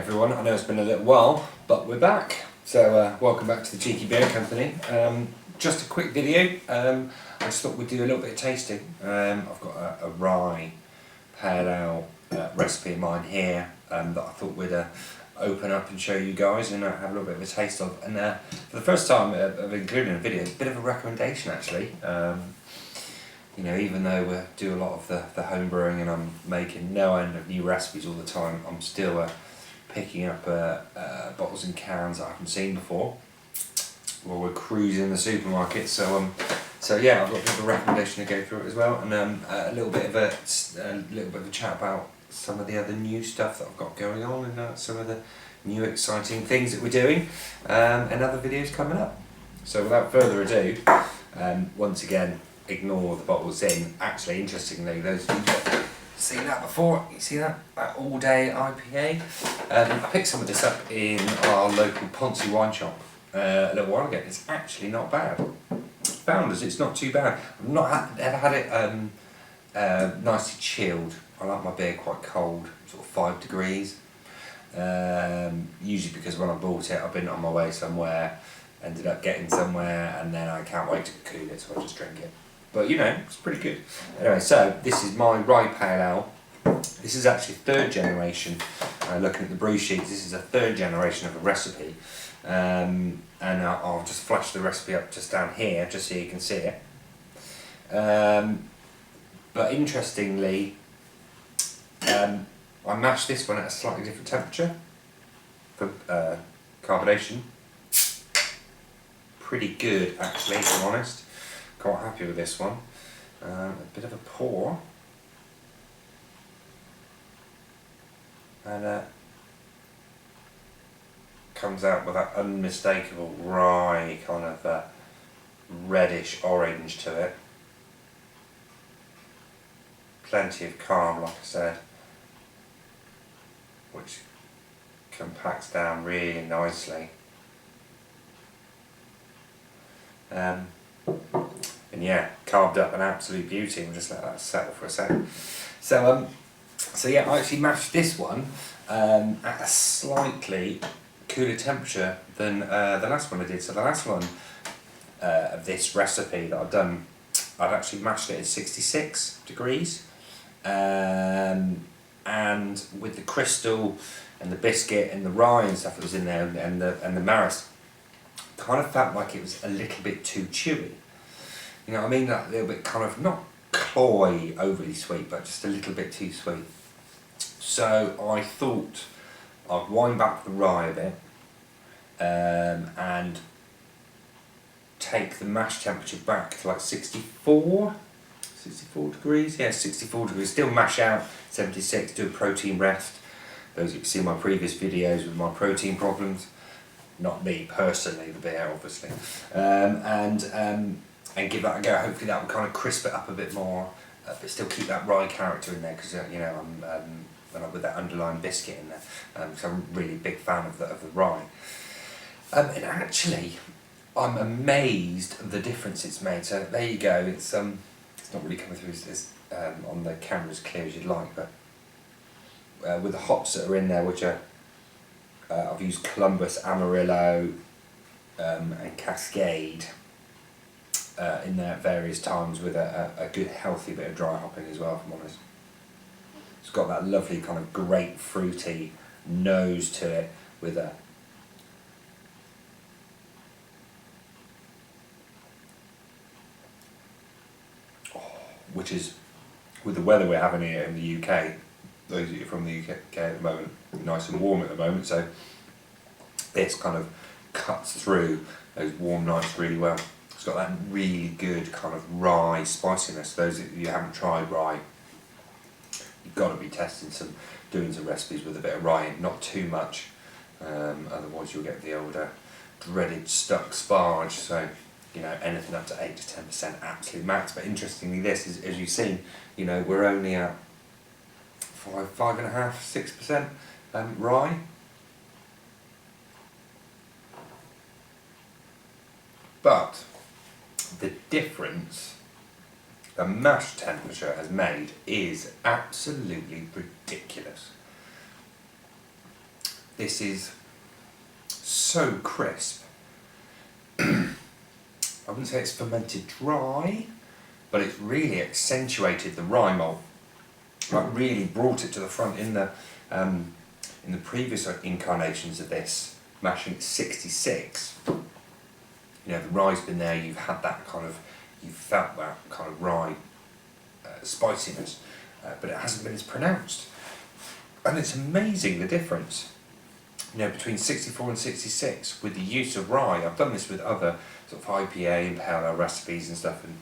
everyone. I know it's been a little while, but we're back. So welcome back to the Cheeky Beer Company. Just a quick video. I just thought we'd do a little bit of tasting. I've got a rye pale ale recipe of mine here that I thought we'd open up and show you guys and have a little bit of a taste of. And for the first time I've included in a video, it's a bit of a recommendation actually. You know, even though we do a lot of the home brewing and I'm making no end of new recipes all the time, I'm still picking up bottles and cans I haven't seen before while we're cruising the supermarket. So yeah, I've got a bit of a recommendation to go through it as well, and a little bit of a chat about some of the other new stuff that I've got going on and some of the new exciting things that we're doing, and other videos coming up. So without further ado, once again, ignore the bottles in. Actually, interestingly, those of you that seen that before, you see that all day IPA. I picked some of this up in our local Ponzi wine shop a little while ago. It's actually not bad. Founders, it's not too bad. I've not ever had it nicely chilled. I like my beer quite cold, sort of 5 degrees. Usually because when I bought it, I've been on my way somewhere, ended up getting somewhere, and then I can't wait to cool it, so I just drink it. But you know, it's pretty good. Anyway, so this is my rye pale ale. This is actually third generation. Looking at the brew sheets, this is a third generation of a recipe. And I'll just flash the recipe up just down here, just so you can see it. But interestingly, I mashed this one at a slightly different temperature for carbonation. Pretty good, actually, if I'm honest. Quite happy with this one. A bit of a pour, and comes out with that unmistakable rye kind of reddish orange to it. Plenty of calm, like I said, which compacts down really nicely. And yeah, carved up an absolute beauty. We'll just let that settle for a second. So yeah, I actually mashed this one at a slightly cooler temperature than the last one I did. So the last one of this recipe that I've done, I'd actually mashed it at 66 degrees. And with the crystal and the biscuit and the rye and stuff that was in there and the maris, kind of felt like it was a little bit too chewy. You know what I mean? That little bit kind of, not cloy, overly sweet, but just a little bit too sweet. So I thought I'd wind back the rye a bit and take the mash temperature back to like 64 degrees? Yeah, 64 degrees. Still mash out 76, do a protein rest. Those who've seen my previous videos with my protein problems. Not me personally, the beer obviously. And give that a go. Hopefully that will kind of crisp it up a bit more, but still keep that rye character in there, because you know, I'm with that underlying biscuit in there. So I'm a really big fan of the rye. And actually, I'm amazed at the difference it's made. So there you go. It's not really coming through as on the camera as clear as you'd like, but with the hops that are in there, which are I've used Columbus, Amarillo, and Cascade. In there at various times with a good healthy bit of dry hopping as well, if I'm honest. It's got that lovely kind of grapefruity nose to it with a which is, with the weather we're having here in the UK, those of you from the UK at the moment, nice and warm at the moment, so this kind of cuts through those warm nights really well. It's got that really good kind of rye spiciness. Those of you who haven't tried rye, you've got to be doing some recipes with a bit of rye in, not too much, otherwise you'll get the old dreaded stuck sparge. So you know, anything up to 8 to 10% absolute max. But interestingly, this is, as you've seen, you know, we're only at 5.5, 6% rye. But the difference the mash temperature has made is absolutely ridiculous. this is so crisp. I wouldn't say it's fermented dry, but it's really accentuated the rye malt. Like really brought it to the front in the previous incarnations of this, mashing at 66. You know, the rye's been there. You've had that kind of, you've felt that kind of rye spiciness, but it hasn't been as pronounced. And it's amazing the difference, you know, between 64 and 66 with the use of rye. I've done this with other sort of IPA and pale ale recipes and stuff, and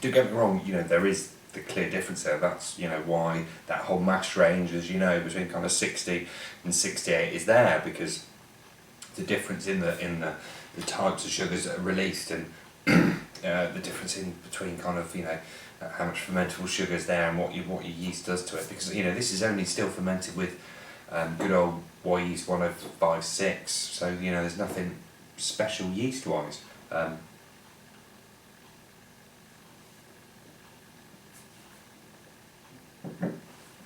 don't get me wrong, you know, there is the clear difference there. That's, you know, why that whole mash range, as you know, between kind of 60 and 68 is there, because the difference in the types of sugars that are released, and the difference in between kind of, you know, how much fermentable sugar is there and what your yeast does to it, because, you know, this is only still fermented with good old Y yeast 1056, so, you know, there's nothing special yeast wise.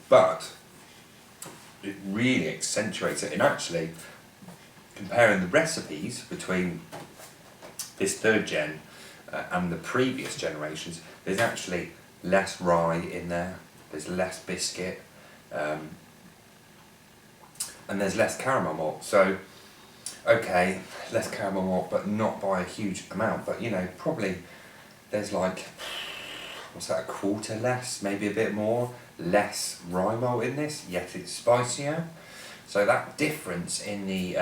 But it really accentuates it, and actually comparing the recipes between this third gen and the previous generations, there's actually less rye in there, there's less biscuit, and there's less caramel malt. So, okay, less caramel malt, but not by a huge amount, but, you know, probably there's like, what's that, a quarter less, maybe a bit more, less rye malt in this, yet it's spicier. So that difference in the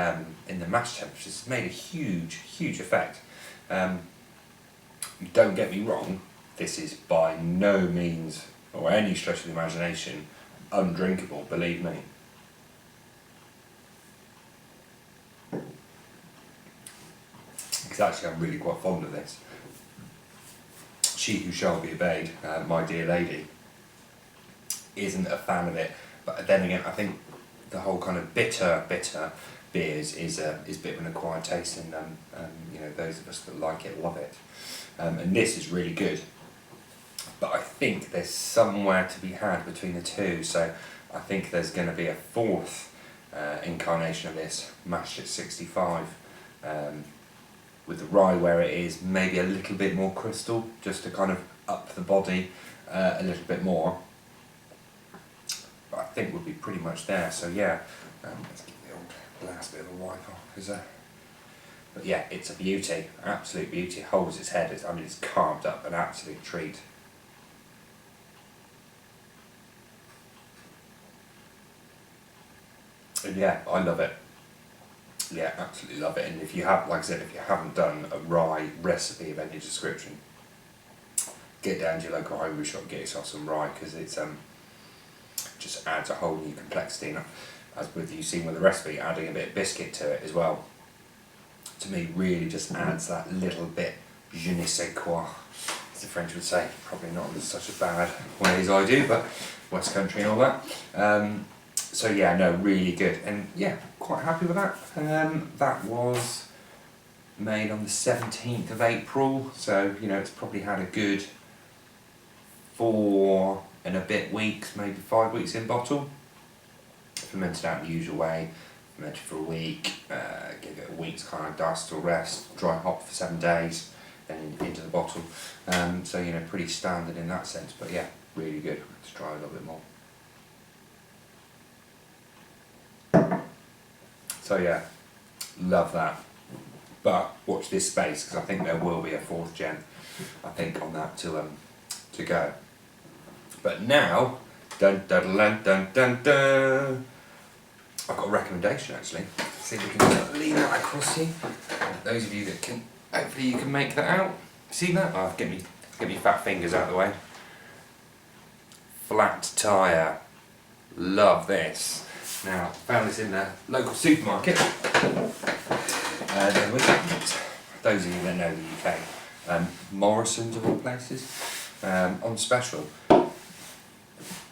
mash temperatures has made a huge effect. Don't get me wrong, this is by no means, or any stretch of the imagination, undrinkable, believe me. Because actually I'm really quite fond of this. She who shall be obeyed, my dear lady, isn't a fan of it, but then again, I think the whole kind of bitter beers is a bit of an acquired taste, and you know, those of us that like it love it, and this is really good. But I think there's somewhere to be had between the two, so I think there's going to be a fourth incarnation of this, mashed at 65, with the rye where it is maybe a little bit more crystal, just to kind of up the body a little bit more. But I think we'll be pretty much there. So yeah, let's give the old glass a bit of a wipe off. But yeah, it's a beauty, absolute beauty. It holds its head. I mean, it's carved up, an absolute treat. And yeah, I love it. Yeah, absolutely love it. And if you have, like I said, if you haven't done a rye recipe of any description, get down to your local home brew shop, get yourself some rye, because it's just adds a whole new complexity. And as with you seen with the recipe, adding a bit of biscuit to it as well, to me really just adds that little bit je ne sais quoi, as the French would say. Probably not in such a bad way as I do, but West Country and all that. So yeah, no, really good, and yeah, quite happy with that. That was made on the 17th of April, so you know, it's probably had a good 4 and a bit weeks, maybe 5 weeks in bottle. Fermented out the usual way, fermented for a week, give it a week's kind of dust or rest, dry hop for 7 days, then into the bottle. So you know, pretty standard in that sense, but yeah, really good. Let's try a little bit more. So yeah, love that. But watch this space, because I think there will be a 4th gen, I think, on that to go. But now, dun dun dun dun dun dun, I've got a recommendation actually. See if we can lean that across here. Those of you that can, hopefully you can make that out. See that? Oh, get me fat fingers out of the way. Flat Tire. Love this. Now, found this in the local supermarket. There was those of you that know the UK, Morrison's of all places, on special.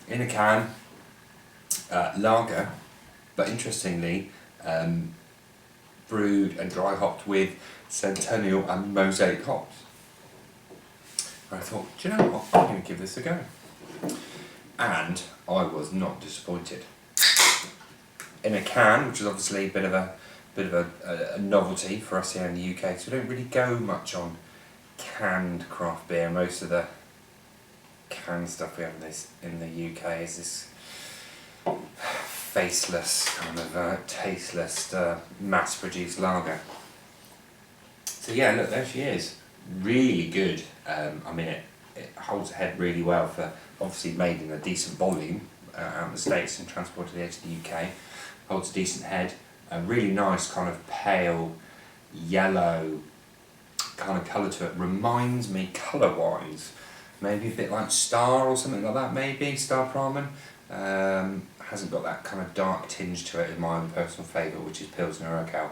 In a can, lager, but interestingly, brewed and dry hopped with Centennial and Mosaic hops. And I thought, do you know what, I'm going to give this a go. And I was not disappointed. in a can, which is obviously a bit of a novelty for us here in the UK. So we don't really go much on canned craft beer. Most of the canned stuff we have in the UK is this faceless, kind of tasteless, mass-produced lager. So yeah, look, there she is. Really good. I mean, it holds ahead really well for obviously made in a decent volume out in the States and transported here to the UK. Holds a decent head. A really nice kind of pale yellow kind of colour to it. Reminds me colour-wise, maybe a bit like Star or something like that. Maybe Star Pramen. Hasn't got that kind of dark tinge to it in my own personal favourite, which is Pilsner Urquell.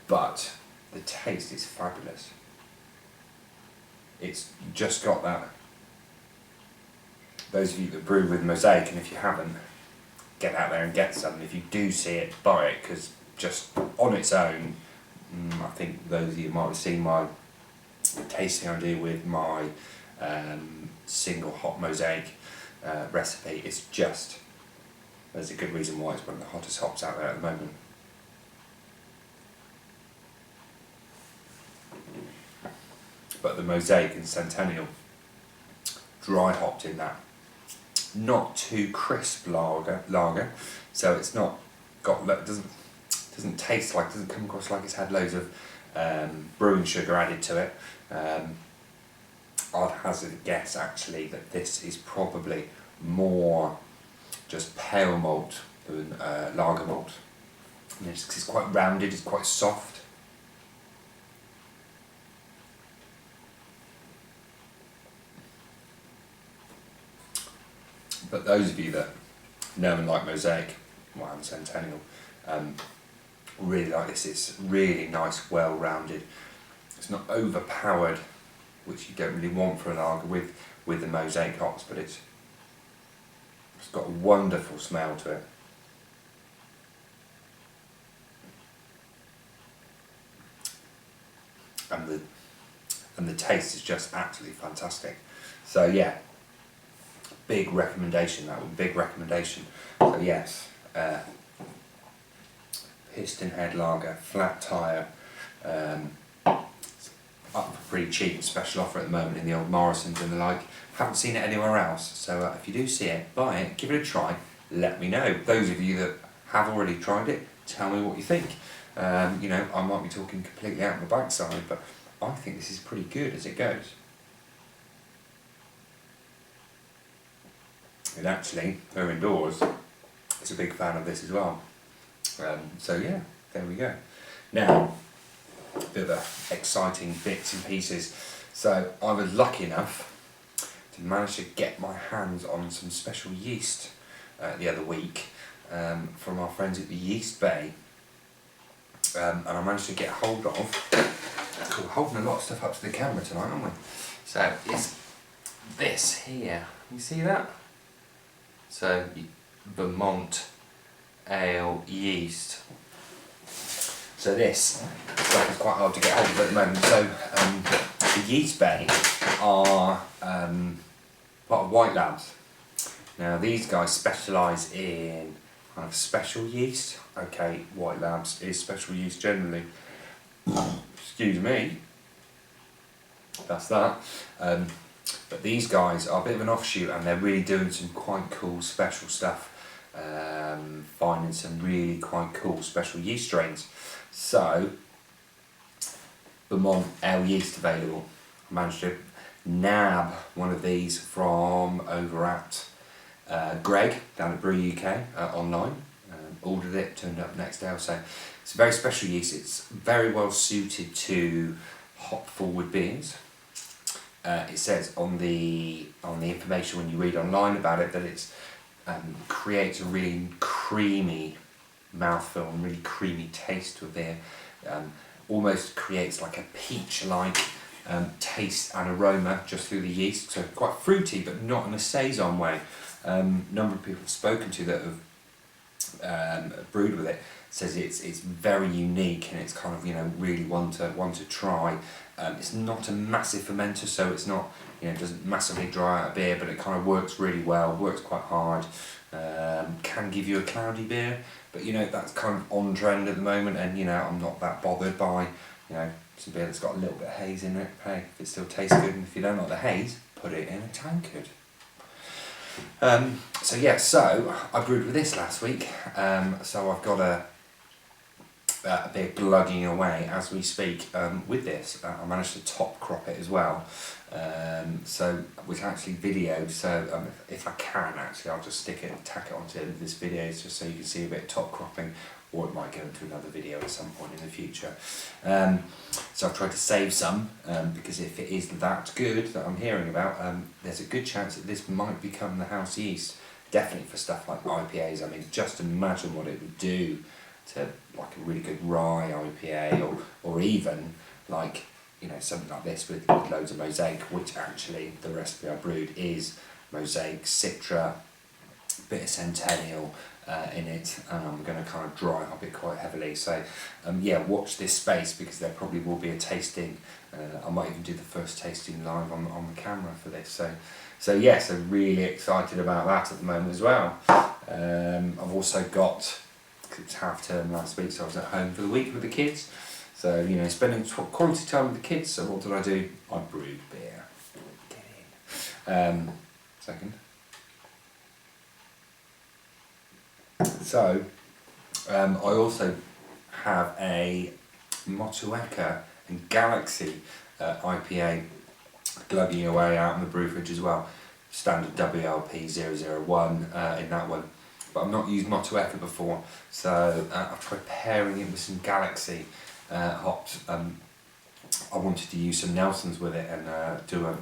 But the taste is fabulous. It's just got that. Those of you that brew with Mosaic, and if you haven't, get out there and get some. If you do see it, buy it, because just on its own, I think those of you might have seen my tasting I do with my single hop Mosaic recipe. It's just, there's a good reason why it's one of the hottest hops out there at the moment. But the Mosaic and Centennial, dry hopped in that, not too crisp lager, so it's not got, doesn't taste like, doesn't come across like it's had loads of brewing sugar added to it. I'd hazard a guess actually that this is probably more just pale malt than lager malt. And it's quite rounded, it's quite soft. But those of you that know and like Mosaic, well, and Centennial, really like this. It's really nice, well-rounded. It's not overpowered, which you don't really want for a lager with the Mosaic hops, but it's got a wonderful smell to it. And the taste is just absolutely fantastic. So yeah, big recommendation, that one, big recommendation. So yes, piston head lager, flat tyre, up for pretty cheap, special offer at the moment in the old Morrisons and the like. Haven't seen it anywhere else, so if you do see it, buy it, give it a try, let me know. Those of you that have already tried it, tell me what you think. You know, I might be talking completely out my backside, but I think this is pretty good as it goes. And actually, her indoors is a big fan of this as well. So yeah, there we go. Now, a bit of exciting bits and pieces. So I was lucky enough to manage to get my hands on some special yeast the other week from our friends at the Yeast Bay. And I managed to get hold of, we're holding a lot of stuff up to the camera tonight, aren't we? So it's this here, you see that? So Vermont Ale yeast. So this stuff is quite hard to get hold of at the moment. So the Yeast Bay are part of White Labs. Now these guys specialise in kind of special yeast. Okay, White Labs is special yeast generally. Excuse me. That's that. But these guys are a bit of an offshoot, and they're really doing some quite cool special stuff. Finding some really quite cool special yeast strains. So, Vermont Ale yeast available. I managed to nab one of these from over at Greg down at Brew UK online. Ordered it, turned up next day. So it's a very special yeast. It's very well suited to hop forward beers. It says on the information when you read online about it that it's creates a really creamy mouthfeel and really creamy taste to a beer. Almost creates like a peach-like taste and aroma just through the yeast. So quite fruity, but not in a saison way. Number of people I've spoken to that have brewed with it says it's very unique and it's kind of, you know, really one to try. It's not a massive fermenter, so it's not, you know, it doesn't massively dry out a beer, but it kind of works really well, works quite hard. Can give you a cloudy beer, but you know, that's kind of on trend at the moment, and you know, I'm not that bothered by, you know, some beer that's got a little bit of haze in it. Hey, if it still tastes good, and if you don't like the haze, put it in a tankard. So yeah, so I brewed with this last week, so I've got a beer glugging away as we speak with this. I managed to top crop it as well, so which actually videoed, so if I can actually I'll just tack it onto this video just so you can see a bit of top cropping, or it might go into another video at some point in the future. So I've tried to save some, because if it is that good that I'm hearing about, there's a good chance that this might become the house yeast, definitely for stuff like IPAs. I mean, just imagine what it would do to like a really good rye IPA, or even like, you know, something like this with loads of Mosaic, which actually the recipe I brewed is Mosaic, Citra, bit of Centennial in it, and I'm going to kind of dry hop it quite heavily. So yeah, watch this space, because there probably will be a tasting. I might even do the first tasting live on the camera for this. So yeah, so really excited about that at the moment as well. I've also got, it's half term last week, so I was at home for the week with the kids. So, you know, spending quality time with the kids. So what did I do? I brewed beer. Get in. Second. So, I also have a Motueka and Galaxy IPA glugging away out in the brew fridge as well. Standard WLP 001 in that one. But I've not used Motueka before, so I've tried pairing it with some Galaxy hops. I wanted to use some Nelson's with it and do a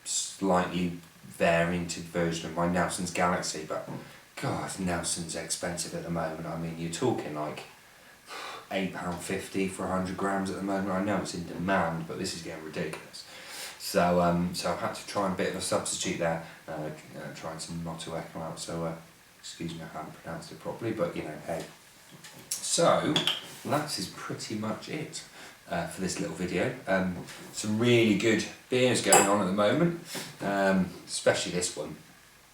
slightly varianted version of my Nelson's Galaxy, but God, Nelson's expensive at the moment. I mean, you're talking like £8.50 for 100 grams at the moment. I know it's in demand, but this is getting ridiculous. So so I've had to try a bit of a substitute there, trying some Motueka out. So excuse me, I haven't pronounced it properly, but you know, hey. So that is pretty much it for this little video. Some really good beers going on at the moment, especially this one.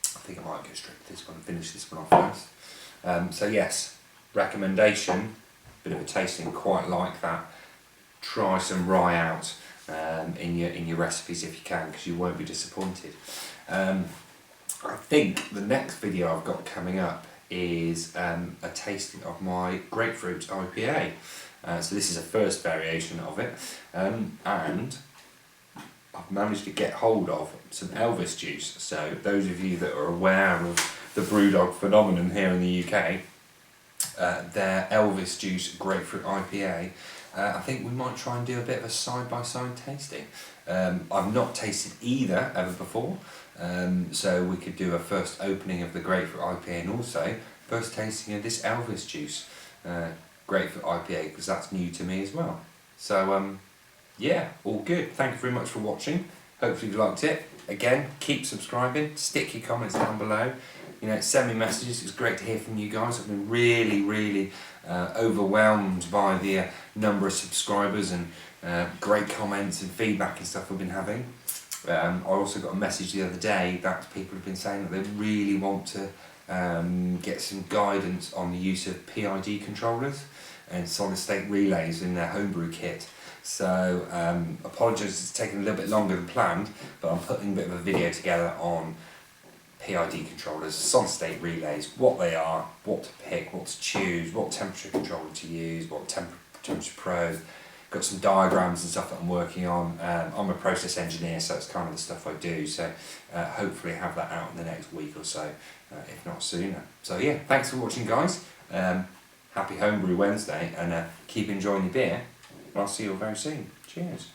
I think I might go straight to this one and finish this one off first. So yes, recommendation, bit of a tasting, quite like that. Try some rye out in your recipes if you can, because you won't be disappointed. I think the next video I've got coming up is a tasting of my grapefruit IPA. So this is a first variation of it, and I've managed to get hold of some Elvis juice. So those of you that are aware of the Brewdog phenomenon here in the UK, their Elvis juice grapefruit IPA, I think we might try and do a bit of a side-by-side tasting. I've not tasted either ever before, so we could do a first opening of the grapefruit IPA and also first tasting of this Elvis juice grapefruit IPA, because that's new to me as well. So yeah, all good. Thank you very much for watching. Hopefully you liked it. Again, keep subscribing, stick your comments down below. You know, send me messages. It's great to hear from you guys. I've been really overwhelmed by the number of subscribers and great comments and feedback and stuff we've been having. I also got a message the other day that people have been saying that they really want to get some guidance on the use of PID controllers and solid state relays in their homebrew kit. So apologies, it's taken a little bit longer than planned, but I'm putting a bit of a video together on PID controllers, solid state relays, what they are, what to pick, what to choose, what temperature controller to use, what temperature probe. Got some diagrams and stuff that I'm working on. I'm a process engineer, so it's kind of the stuff I do. So hopefully have that out in the next week or so, if not sooner. So yeah, thanks for watching, guys. Happy Homebrew Wednesday, and keep enjoying your beer. I'll see you all very soon. Cheers.